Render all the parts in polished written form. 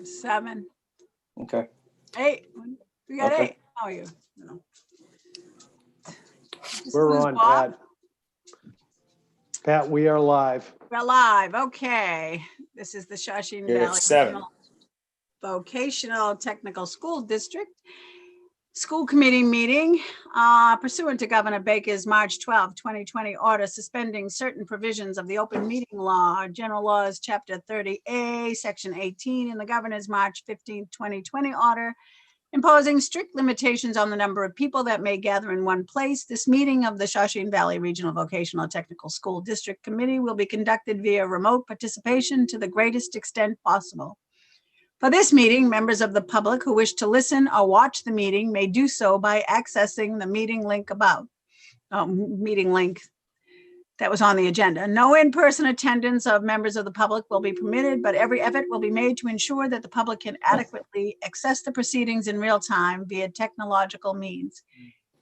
7. Okay. 8. We got Okay. 8. How are you? No. We're Who's on, Bob? Pat. Pat, we are live. We're live. Okay. This is the Shawsheen You're at Valley 7. Regional Vocational Technical School District School Committee meeting pursuant to Governor Baker's March 12, 2020 order suspending certain provisions of the open meeting law, general laws, chapter 30A, section 18, and the governor's March 15, 2020 order imposing strict limitations on the number of people that may gather in one place. This meeting of the Shawsheen Valley Regional Vocational Technical School District Committee will be conducted via remote participation to the greatest extent possible. For this meeting, members of the public who wish to listen or watch the meeting may do so by accessing the meeting link above. Meeting link that was on the agenda. No in-person attendance of members of the public will be permitted, but every effort will be made to ensure that the public can adequately access the proceedings in real time via technological means.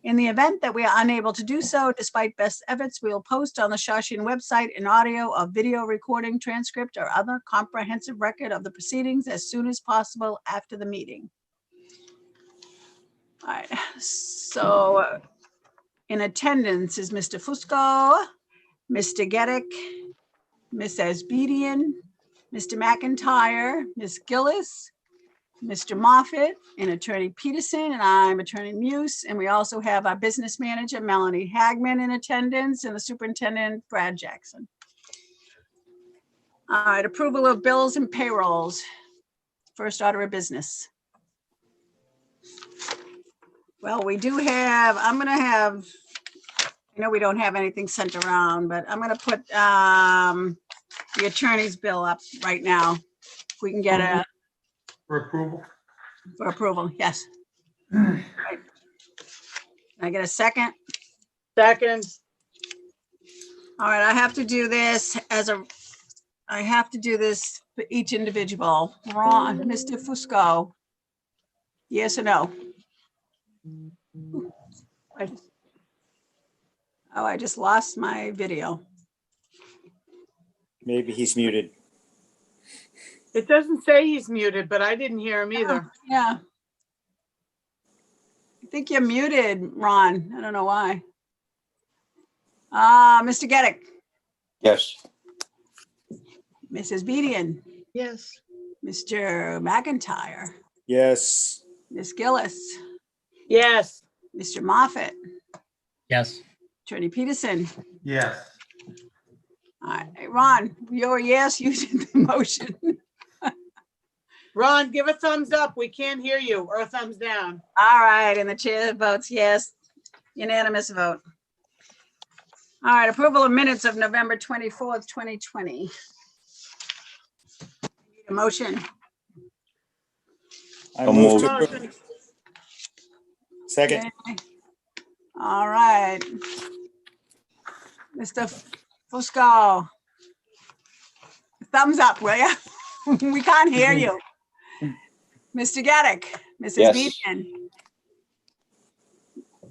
In the event that we are unable to do so, despite best efforts, we will post on the Shawsheen website an audio or video recording, transcript, or other comprehensive record of the proceedings as soon as possible after the meeting. All right, so in attendance is Mr. Fusco, Mr. Geddick, Ms. Asbedian, Mr. McIntyre, Ms. Gillis, Mr. Moffett, and Attorney Peterson, and I'm Attorney Muse. And we also have our business manager, Melanie Hagman, in attendance, and the superintendent, Brad Jackson. All right, approval of bills and payrolls. First order of business. Well, we do have, I'm going to have, I know we don't have anything sent around, but I'm going to put the attorney's bill up right now. If we can get a, For approval. for approval, yes. Right. Can I get a second? Second. All right, I have to do this I have to do this for each individual. Ron, Mr. Fusco. Yes or no? I just lost my video. Maybe he's muted. It doesn't say he's muted, but I didn't hear him either. Yeah. I think you're muted, Ron. I don't know why. Mr. Geddick, Yes. Mrs. Bedian, Yes. Mr. McIntyre, Yes. Ms. Gillis, Yes. Mr. Moffett, Yes. Attorney Peterson. Yes. All right, Ron, you're a yes, you did the motion. Ron, give a thumbs up. We can't hear you, or a thumbs down. All right, and the chair votes yes. Unanimous vote. All right, approval of minutes of November 24th, 2020. Need a motion. I I'll move move. to Motion. approve. Second. Okay. All right. Mr. Fusco. Thumbs up, will ya? We can't hear you. Mr. Geddick, Mrs. Yes. Bedian.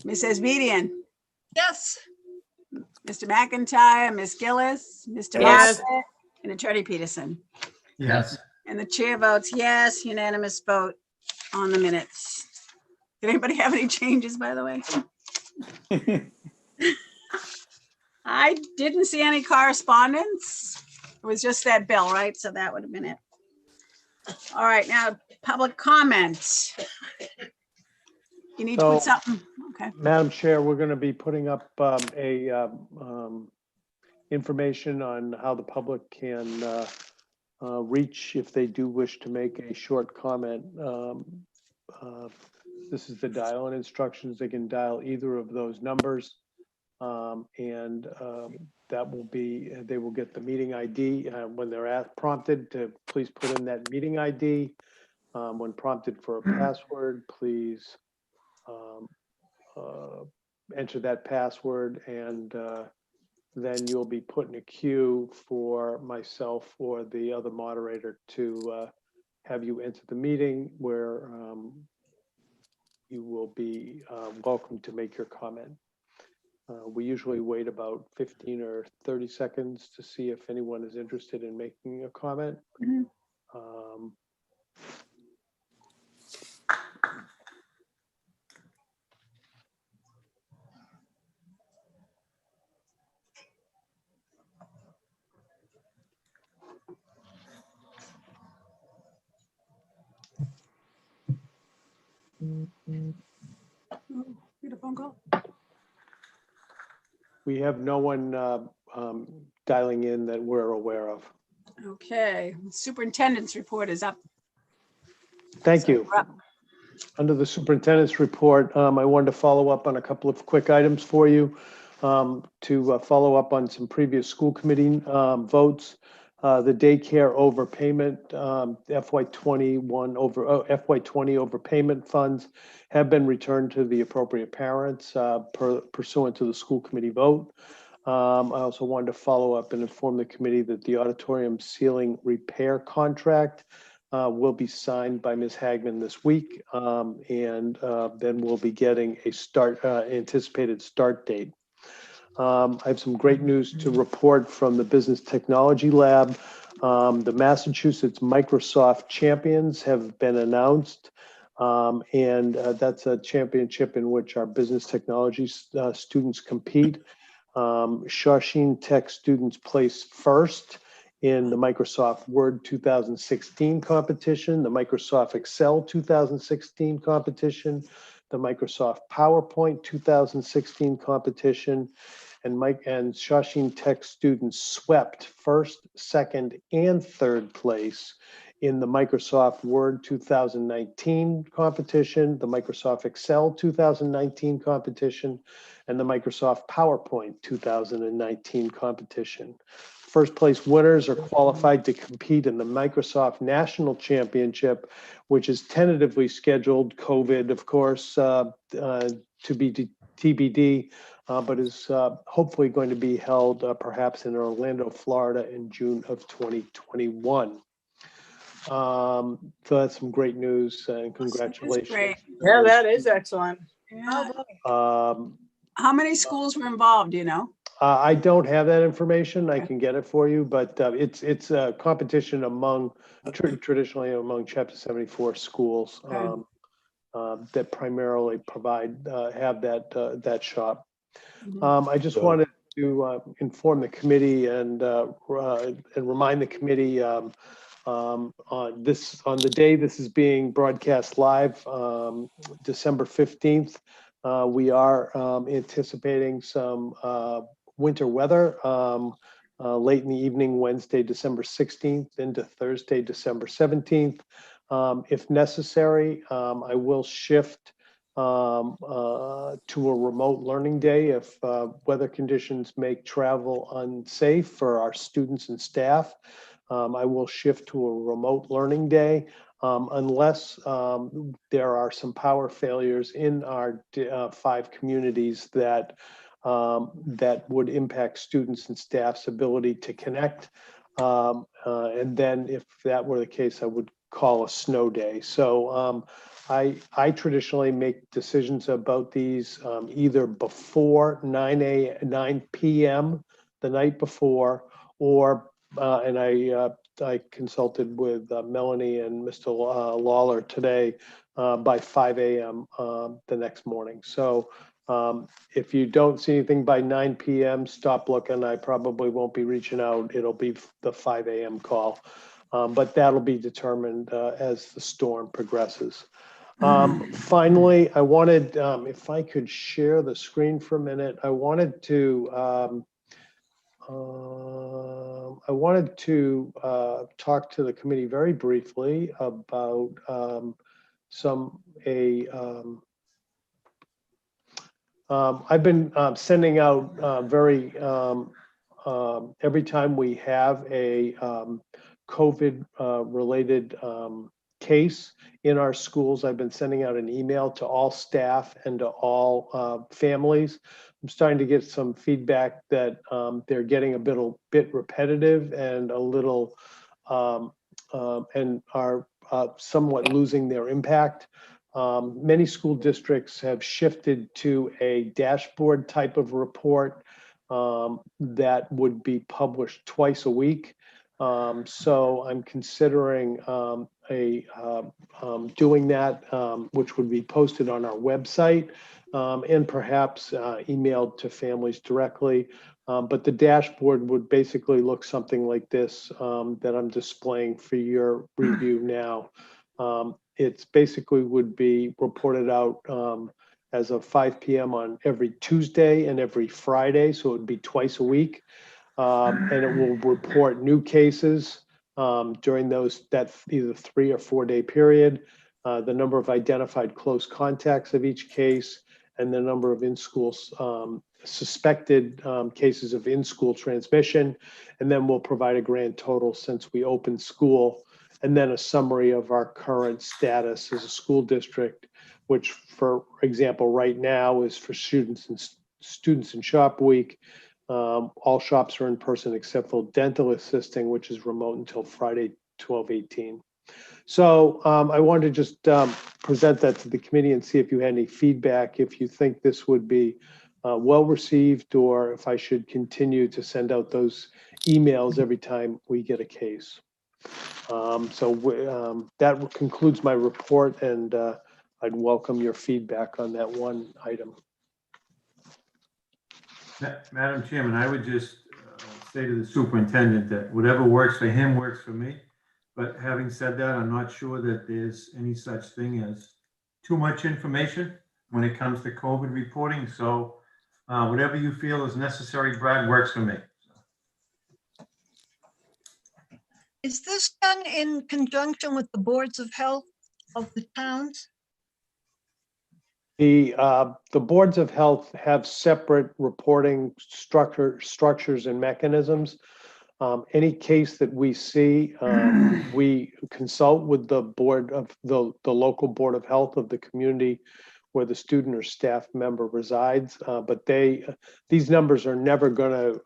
Mrs. Bedian. Yes. Mr. McIntyre, Ms. Gillis, Mr. Yes. Moffett, and Attorney Peterson. Yes. And the chair votes yes, unanimous vote on the minutes. Did anybody have any changes, by the way? I didn't see any correspondence. It was just that bill, right? So that would have been it. All right, now public comments. You need to put So- something, okay. Madam Chair, we're going to be putting up information on how the public can reach if they do wish to make a short comment. This is the dial-in instructions. They can dial either of those numbers. And that will be, they will get the meeting ID when they're prompted to please put in that meeting ID. When prompted for a password, please enter that password, and then you'll be put in a queue for myself or the other moderator to have you enter the meeting, where you will be welcome to make your comment. We usually wait about 15 or 30 seconds to see if anyone is interested in making a comment. Mhm. Get a phone call. We have no one dialing in that we're aware of. Okay, superintendent's report is up. Thank So you. we're up. Under the superintendent's report, I wanted to follow up on a couple of quick items for you, to follow up on some previous school committee votes. The daycare overpayment, FY21 over FY20 overpayment funds have been returned to the appropriate parents pursuant to the school committee vote. I also wanted to follow up and inform the committee that the auditorium ceiling repair contract will be signed by Ms. Hagman this week, and then we'll be getting a anticipated start date. I have some great news to report from the Business Technology Lab. The Massachusetts Microsoft champions have been announced, and that's a championship in which our business technology students compete. Shawsheen Tech students place first in the Microsoft Word 2016 competition, the Microsoft Excel 2016 competition, the Microsoft PowerPoint 2016 competition, and Shawsheen Tech students swept first, second, and third place in the Microsoft Word 2019 competition, the Microsoft Excel 2019 competition, and the Microsoft PowerPoint 2019 competition. First place winners are qualified to compete in the Microsoft National Championship, which is tentatively scheduled, COVID, of course, to be TBD, but is hopefully going to be held perhaps in Orlando, Florida in June of 2021. So that's some great news and congratulations. Great. Yeah, that is excellent. Yeah. Um, How many schools were involved, do you know? I don't have that information. I can get it for you, but it's a competition among traditionally among Chapter 74 schools that primarily provide have that shop. I just wanted to inform the committee and remind the committee on the day this is being broadcast live, December 15th. We are anticipating some winter weather late in the evening, Wednesday, December 16th into Thursday, December 17th. If necessary, I will shift to a remote learning day if weather conditions make travel unsafe for our students and staff. I will shift to a remote learning day unless there are some power failures in our 5 communities that would impact students and staff's ability to connect. And then if that were the case, I would call a snow day. So I traditionally make decisions about these either before 9 p.m. the night before, or and I consulted with Melanie and Mr. Lawler today by 5 a.m. The next morning. So if you don't see anything by 9 p.m., stop looking. I probably won't be reaching out. It'll be the 5 a.m. call, but that'll be determined as the storm progresses. Finally, I wanted, if I could share the screen for a minute, I wanted to talk to the committee very briefly about I've been sending out every time we have a COVID related case in our schools, I've been sending out an email to all staff and to all families. I'm starting to get some feedback that they're getting a bit repetitive and a little and are somewhat losing their impact. Many school districts have shifted to a dashboard type of report that would be published twice a week. So I'm considering doing that, which would be posted on our website and perhaps emailed to families directly. But the dashboard would basically look something like this that I'm displaying for your review now. It's basically would be reported out as of 5 p.m. on every Tuesday and every Friday, so it would be twice a week. And it will report new cases during that either 3 or 4 day period, the number of identified close contacts of each case, and the number of in-school suspected cases of in-school transmission. And then we'll provide a grand total since we opened school, and then a summary of our current status as a school district, which, for example, right now is for students in shop week. All shops are in person except for dental assisting, which is remote until Friday, 12/18. So I wanted to just present that to the committee and see if you had any feedback, if you think this would be well received, or if I should continue to send out those emails every time we get a case. That concludes my report, and I'd welcome your feedback on that one item. Madam Chairman, I would just say to the superintendent that whatever works for him works for me. But having said that, I'm not sure that there's any such thing as too much information when it comes to COVID reporting. So whatever you feel is necessary, Brad, works for me. Is this done in conjunction with the boards of health of the towns? The boards of health have separate reporting structures and mechanisms. Any case that we see, we consult with the board of the local board of health of the community where the student or staff member resides. But these numbers are never going to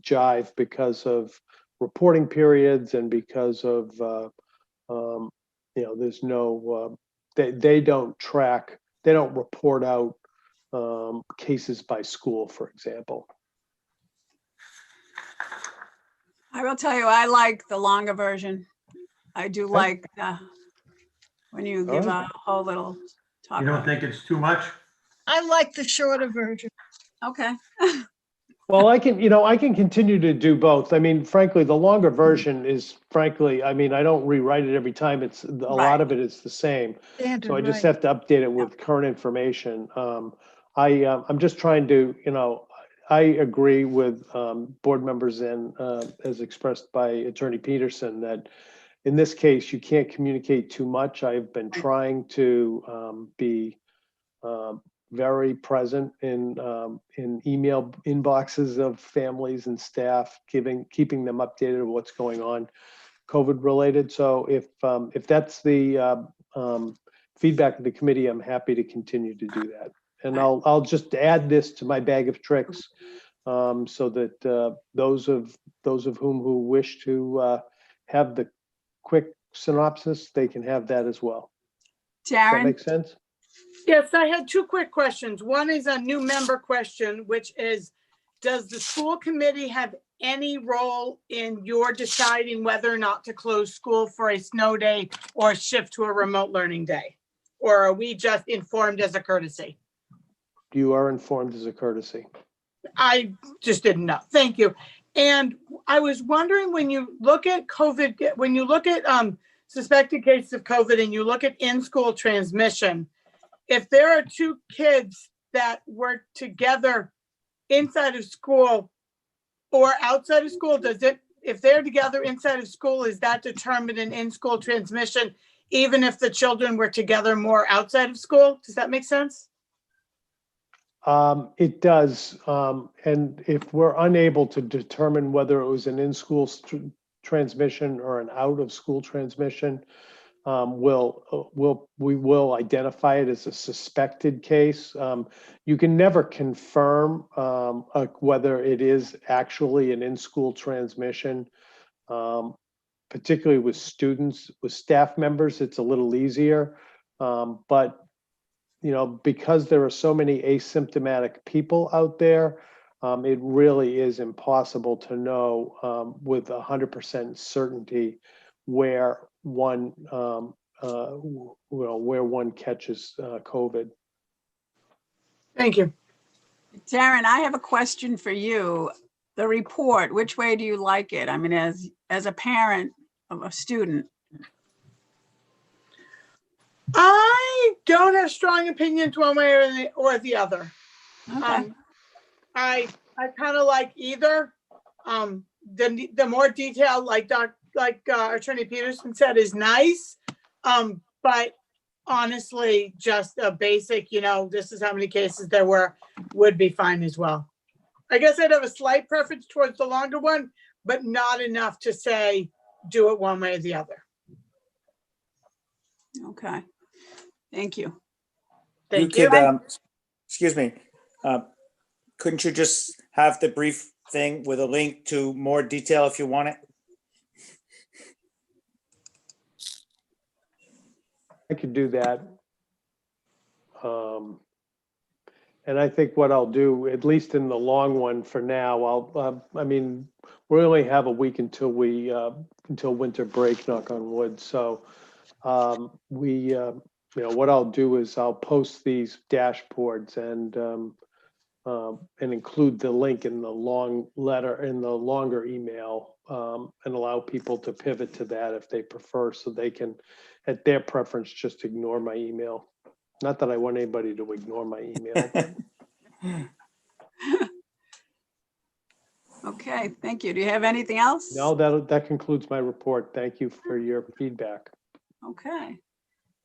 jive because of reporting periods and because of there's no they don't track. They don't report out cases by school, for example. I will tell you, I like the longer version. I do like when you give a whole little talk. You don't about think it's too much? I like the shorter version. it. Okay. Well, I can continue to do both. I mean, frankly, the longer version is I don't rewrite it every time. It's a lot of it is the same. Standard, So I just right. have to update it with current information. I'm just trying to, I agree with board members and as expressed by Attorney Peterson that in this case, you can't communicate too much. I've been trying to be very present in email inboxes of families and staff, keeping them updated of what's going on COVID related. So if that's the feedback of the committee, I'm happy to continue to do that. And I'll just add this to my bag of tricks so that those of whom who wish to have the quick synopsis, they can have that as well. Does that Taryn, make sense? Yes, I had two quick questions. One is a new member question, which is, does the school committee have any role in your deciding whether or not to close school for a snow day or shift to a remote learning day? Or are we just informed as a courtesy? You are informed as a courtesy. I just didn't know. Thank you. And I was wondering, when you look at COVID, when you look at suspected cases of COVID and you look at in-school transmission, if there are two kids that work together inside of school or outside of school, if they're together inside of school, is that determined an in-school transmission, even if the children were together more outside of school? Does that make sense? It does. And if we're unable to determine whether it was an in-school transmission or an out-of-school transmission, we will identify it as a suspected case. You can never confirm whether it is actually an in-school transmission, particularly with students. With staff members, it's a little easier, but because there are so many asymptomatic people out there, it really is impossible to know with 100% certainty where one, where one catches COVID. Thank you. Darren, I have a question for you. The report, which way do you like it? I mean, as a parent of a student. I don't have strong opinions one way or the other. Okay. I kind of like either. The more detail, like Attorney Peterson said, is nice. But honestly, just a basic, this is how many cases there were, would be fine as well. I guess I'd have a slight preference towards the longer one, but not enough to say do it one way or the other. Okay. Thank you. Thank You you. could, excuse me, couldn't you just have the brief thing with a link to more detail if you want it? I could do that. And I think what I'll do, at least in the long one for now, I mean, we only have a week until until winter break, knock on wood. So what I'll do is I'll post these dashboards and include the link in the long letter, in the longer email, and allow people to pivot to that if they prefer, so they can, at their preference, just ignore my email. Not that I want anybody to ignore my email. Okay, thank you. Do you have anything else? No, that concludes my report. Thank you for your feedback. Okay.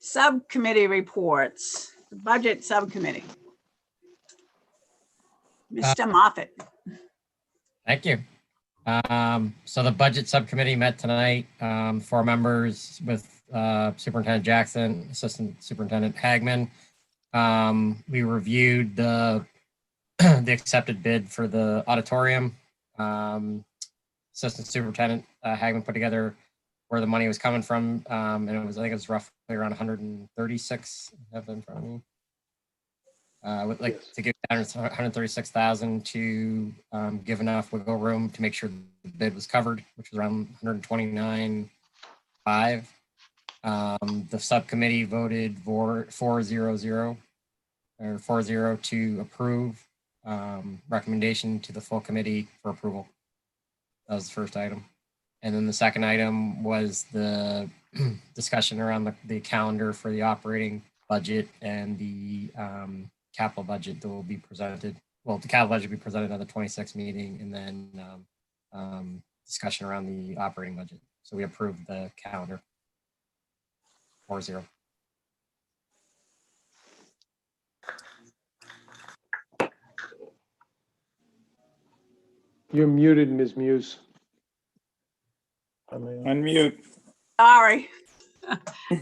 Subcommittee reports, the budget subcommittee. Mr. Moffett. Thank you. So the budget subcommittee met tonight, 4 members with Superintendent Jackson, Assistant Superintendent Hagman. We reviewed the accepted bid for the auditorium. Assistant Superintendent Hagman put together where the money was coming from, and I think it was roughly around 136. I have it in front of me. Would like to give 136,000 to give enough wiggle room to make sure the bid was covered, which was around 129.5. The subcommittee voted 4-0-0 or 4-0 to approve. Recommendation to the full committee for approval. That was the first item. And then the second item was the discussion around the calendar for the operating budget and the capital budget that will be presented. Well, the capital budget will be presented at the 26th meeting, and then discussion around the operating budget. So we approved the calendar. 4-0. You're muted, Ms. Muse. Unmute. Sorry.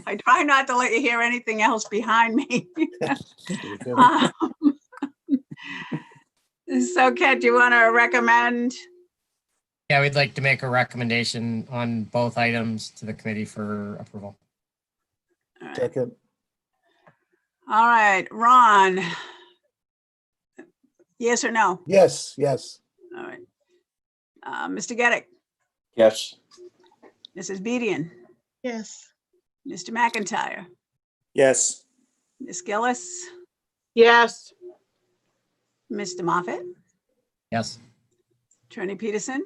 I try not to let you hear anything else behind me. So Kat, do you want to recommend? Yeah, we'd like to make a recommendation on both items to the committee for approval. Second. All right, Ron. Yes or no? Yes, yes. All right. Mr. Geddick, Yes. Mrs. Bedian, Yes. Mr. McIntyre, Yes. Ms. Gillis, Yes. Mr. Moffett, Yes. Attorney Peterson,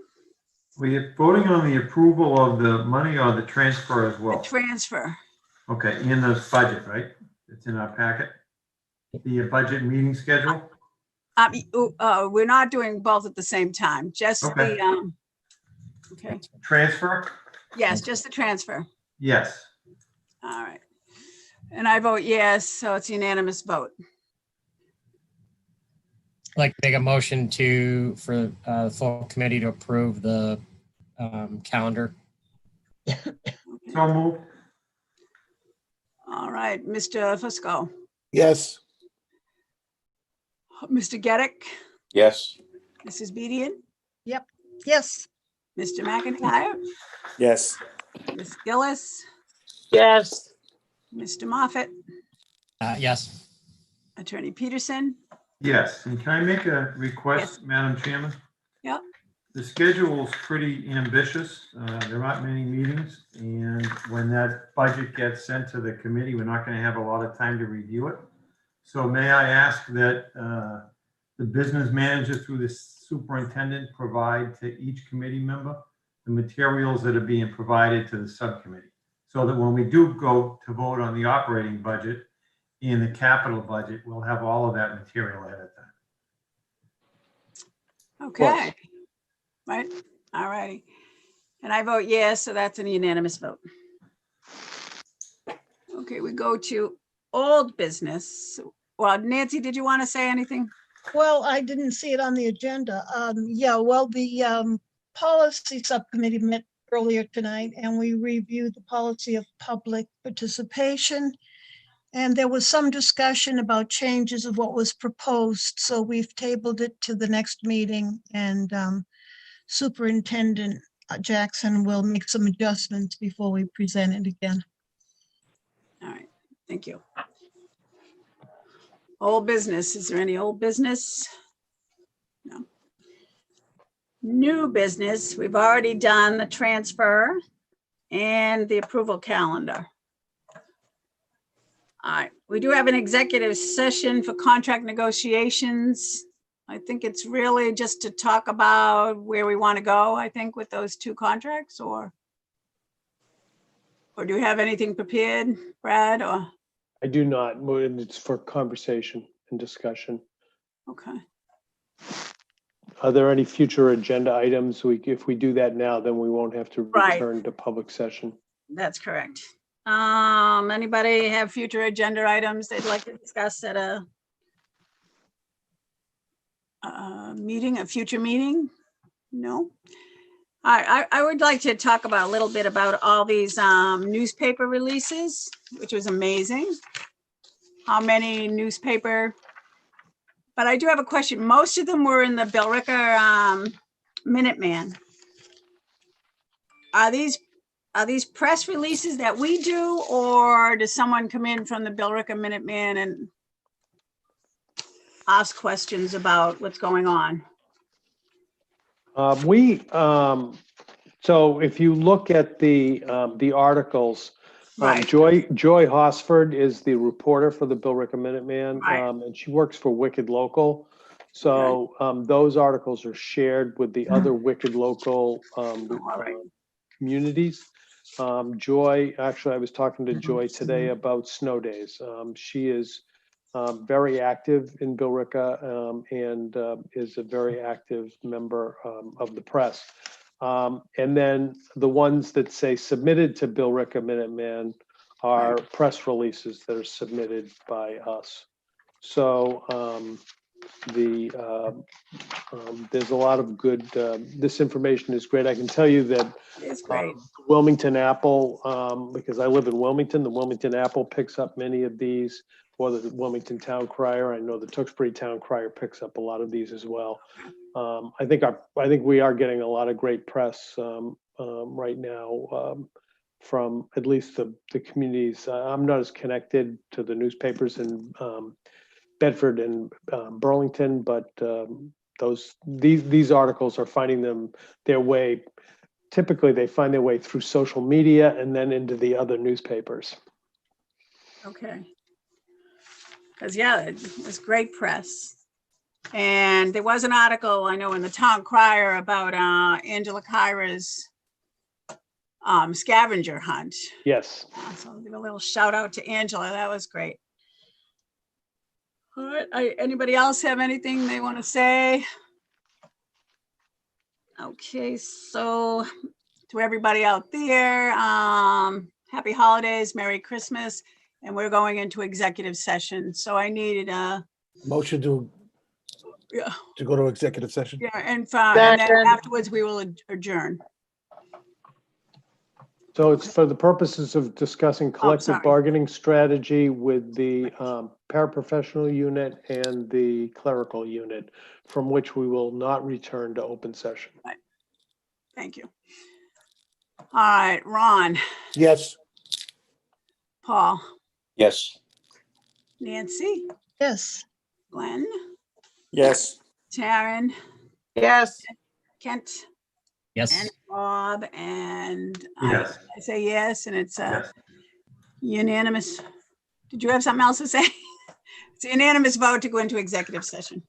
We're voting on the approval of the money or the transfer as the well. transfer. Okay, in the budget, right? It's in our packet. The budget meeting schedule. We're not doing both at the same time, just Okay. the, okay, Transfer? yes, just the transfer. Yes. All right. And I vote yes, so it's unanimous vote. I'd like to make a motion for the full committee to approve the calendar. So moved. All right, Mr. Fusco, Yes, Mr. Geddick, Yes. Mrs. Bedian, Yes. Mr. McIntyre, Yes. Ms. Gillis, Yes. Mr. Moffett, Yes. Attorney Peterson. Yes, and can I make a request, Madam Chairman? Yep. The schedule is pretty ambitious. There aren't many meetings, and when that budget gets sent to the committee, we're not going to have a lot of time to review it. So may I ask that the business manager through the superintendent provide to each committee member the materials that are being provided to the subcommittee, so that when we do go to vote on the operating budget and the capital budget, we'll have all of that material ahead of time. Okay. Right, all righty. And I vote yes, so that's a unanimous vote. Okay, we go to old business. Well, Nancy, did you want to say anything? Well, I didn't see it on the agenda. Yeah, well, the policy subcommittee met earlier tonight and we reviewed the policy of public participation. And there was some discussion about changes of what was proposed. So we've tabled it to the next meeting, and Superintendent Jackson will make some adjustments before we present it again. All right, thank you. Old business, is there any old business? No. New business, we've already done the transfer and the approval calendar. All right, we do have an executive session for contract negotiations. I think it's really just to talk about where we want to go, I think, with those two contracts, or do you have anything prepared, Brad, or? I do not. It's for conversation and discussion. Okay. Are there any future agenda items? If we do that now, then we won't have to Right. return to public session. That's correct. Anybody have future agenda items they'd like to discuss at a meeting, a future meeting? No? I would like to talk about a little bit about all these newspaper releases, which was amazing. How many newspaper, but I do have a question. Most of them were in the Billerica Minuteman. Are these press releases that we do, or does someone come in from the Billerica Minuteman and ask questions about what's going on? So if you look at the articles, Right. Joy Hosford is the reporter for the Billerica Minuteman, Right. and she works for Wicked Local. So those articles are shared with the other Wicked Local right. communities. Joy, actually, I was talking to Joy today about snow days. She is very active in Billerica and is a very active member of the press. And then the ones that say submitted to Billerica Minuteman are press releases that are submitted by us. So there's a lot of good, this information is great. I can tell you that It's great. Wilmington Apple, because I live in Wilmington, the Wilmington Apple picks up many of these, or the Wilmington Town Crier. I know the Tewksbury Town Crier picks up a lot of these as well. I think we are getting a lot of great press right now from at least the communities. I'm not as connected to the newspapers in Bedford and Burlington, but these articles are finding their way. Typically, they find their way through social media and then into the other newspapers. Okay. Because, yeah, it was great press. And there was an article, I know, in the Town Crier about Angela Kyra's scavenger hunt. Yes. So I'll give a little shout out to Angela. That was great. All right. Anybody else have anything they want to say? Okay, so to everybody out there, happy holidays, Merry Christmas, and we're going into executive session. So I needed a Motion to go to executive session. yeah, and then afterwards we will adjourn. So it's for the purposes of discussing collective sorry. bargaining strategy with the paraprofessional unit and the clerical unit, from which we will not return to open session. Thank you. All right, Ron, Yes. Paul, Yes. Nancy, Yes. Glenn, Yes. Sharon, Yes. Kent Yes. and Bob, and Yes. I say yes, and it's Yes. unanimous. Did you have something else to say? It's a unanimous vote to go into executive session.